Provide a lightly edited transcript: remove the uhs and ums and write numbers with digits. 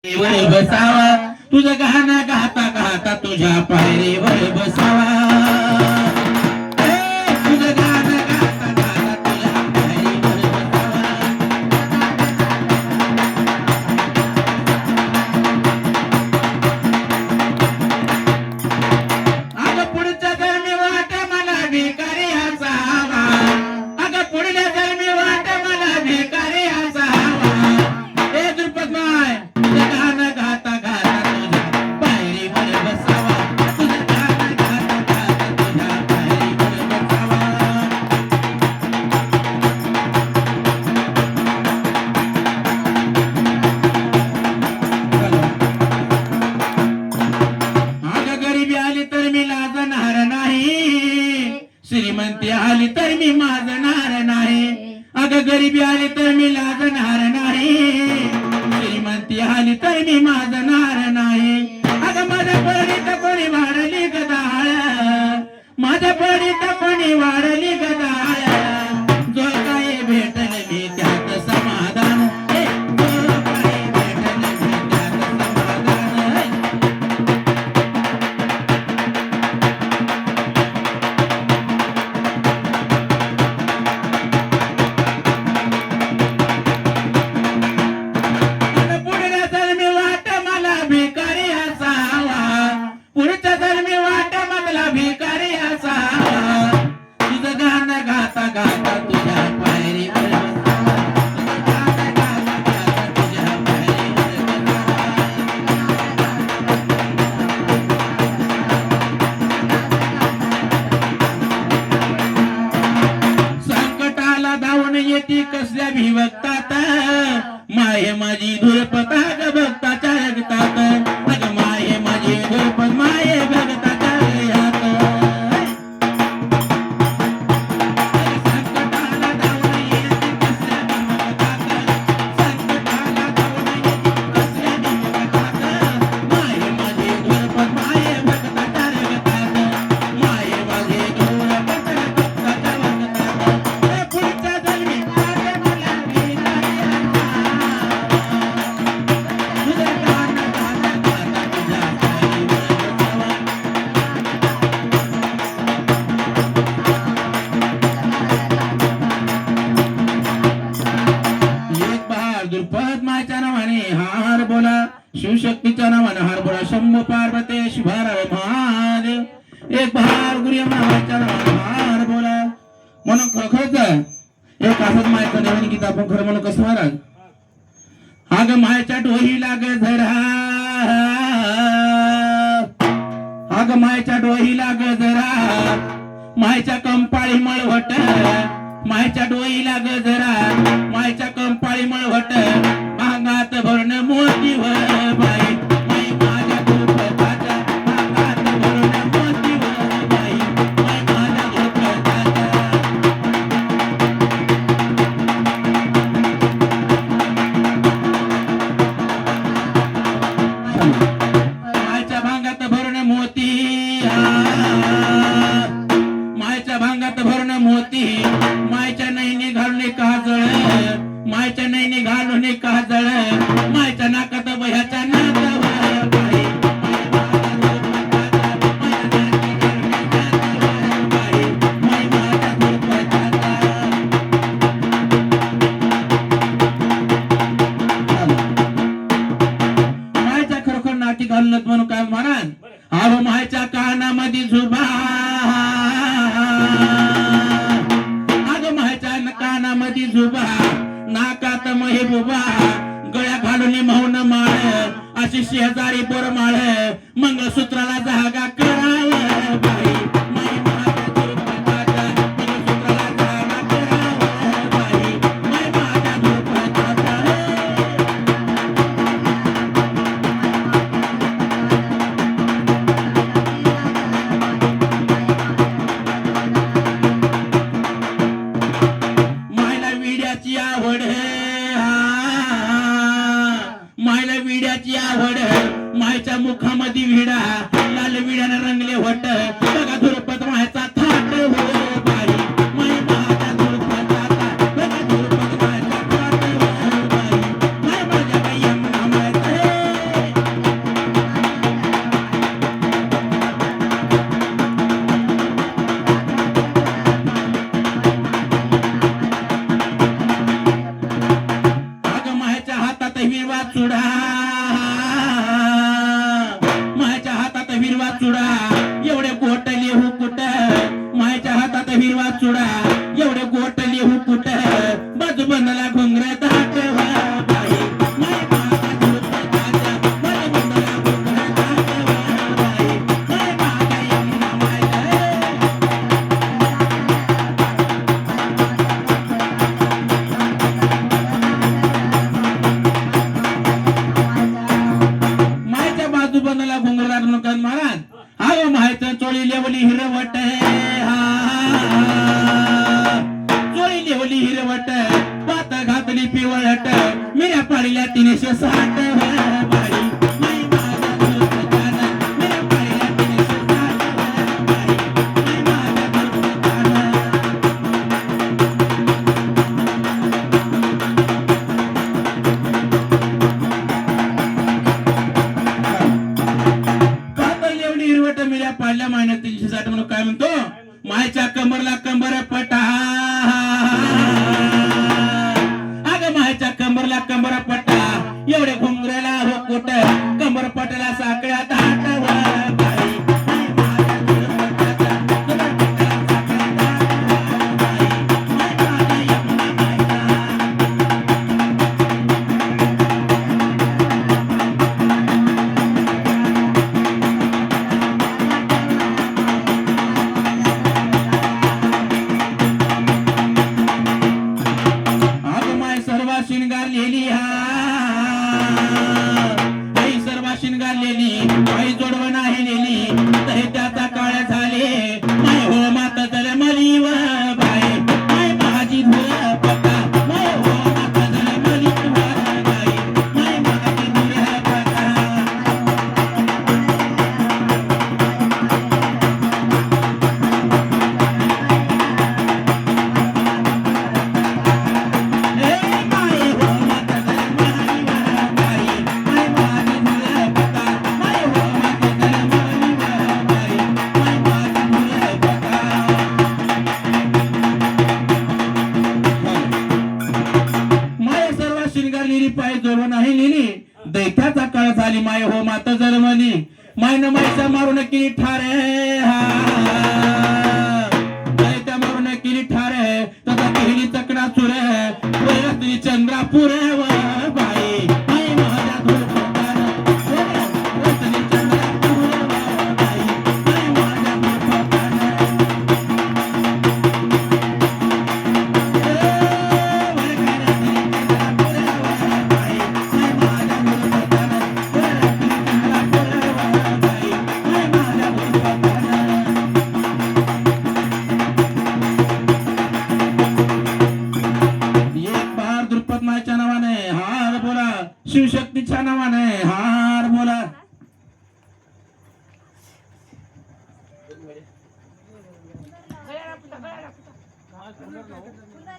वर बसावा तुझं गाणं गाता गाता तुझ्या पायरीवर बसावा तुझं गाणं गाता गाता तुझ्या पायरीवर बसावा अगं पुढच्या जन्मी वाट मला भिकारी असावा अगं पुढल्या जन्मी वाट मला भिकारी असावा हे द्रुपद माय श्रीमंती आली तर मी माजणार नाही अगं गरिबी आली तर मी लाजणार नाही श्रीमंती आली तर मी माजणार नाही अगं माझ्या पडीत कोणी वाढली गदाळ माझ्या पडीत कोणी वाढली गदाळ जो काय भेटल मी त्यात समाधान जो काय भेटल मी त्यात समाधान येती कसल्या भिवक्तात माये माझी धुरपता ग भक्ताच्या जगतात अग माये माझी धुरपत माये भक्ताच्या हयात संकटाला धावून येती कसल्या भिवक्तात संकटाला धावून येती कसल्या भिवक्तात माये माझी धुरपत माये भक्ताच्या जगतात माये माझी धुरपत भक्ताच्या जगतात पुढच्या जन्मी द्रुपद मायच्या नावाने हार बोला शिवशक्तीच्या नावाने हार बोला शंभू पार्वतेश भैरव महादेव एक बहार गुरु मायच्या नावाने हार बोला म्हणून खरंच एक असंच मायचं नवीन गीत आपण खरं म्हणून कसं महाराज अगं मायच्या डोही लाग जरा अगं मायच्या डोही लाग जरा मायच्या कंपाळी मळवट मायच्या डोई लाग जरा मायच्या कंपाळी मळवट भांगात भरण मोती व बाई माई माझ्या धुरपताच्या भांगात भरण मोती व बाई माई माझ्या धुरपताच्या मायच्या भांगात भरण मोती मायच्या भांगात भरण मोती मायच्या नैनी घालून काजळ मायच्या नैनी घालून काजळ मायच्या नाकात बह्याच्या नाकावर बाई माई माझ्या धुरपताच्या मायच्या खरोखर नाटी घालून म्हणून काय म्हणाल अहो मायच्या कानामध्ये झुबा अगं मायच्या कानामध्ये झुबा नाकात महेबुबा गळ्या घालून मौन माळ अशी शेजारी बोरमाळ मंगळसूत्राला जागा करावं बाई माई माझ्या धुरपताच्या मंगळसूत्राला जागा करावं बाई माई माझ्या धुरपताच्या आवड मायला विड्याची आवड मायच्या मुखामध्ये विडा लाल विड्याने रंगले वट बघा धुरपत मायचा थाट हो बाई माई माझ्या धुरपताचा बघा धुरपत मायचा थाट हो बाई माई माझ्या बाई पेटला साखळ्यात हात वर बाई माय माझ्या दुर्पटाचा तुला पेटला साखळ्यात हात वर बाई माय माझ्या यमुना मायचा अग माय सर्व शिंगारलेली आई सर्व शिंगारलेली आई जोडव नाही नेली तरी त्याचा काळ झाले माय हो माता तर मली व बाई माय माझी धुर पता माय हो माता तर मली व बाई माय माझी धुर पता पाय जोडून नाही लिहिली दैत्याचा काळ झाली माय हो माता जन्मली मायन मायचा मारून केली ठारे दैत्या मारून केली ठारे तथा केली चकडा चुर वैरस्त्री चंद्रापूर व बाई माय माझ्या धुरपटार वैरस्त्री चंद्रापूर व बाई माय माझ्या धुरपटार शिवशक्तीच्या नावाने हार बोला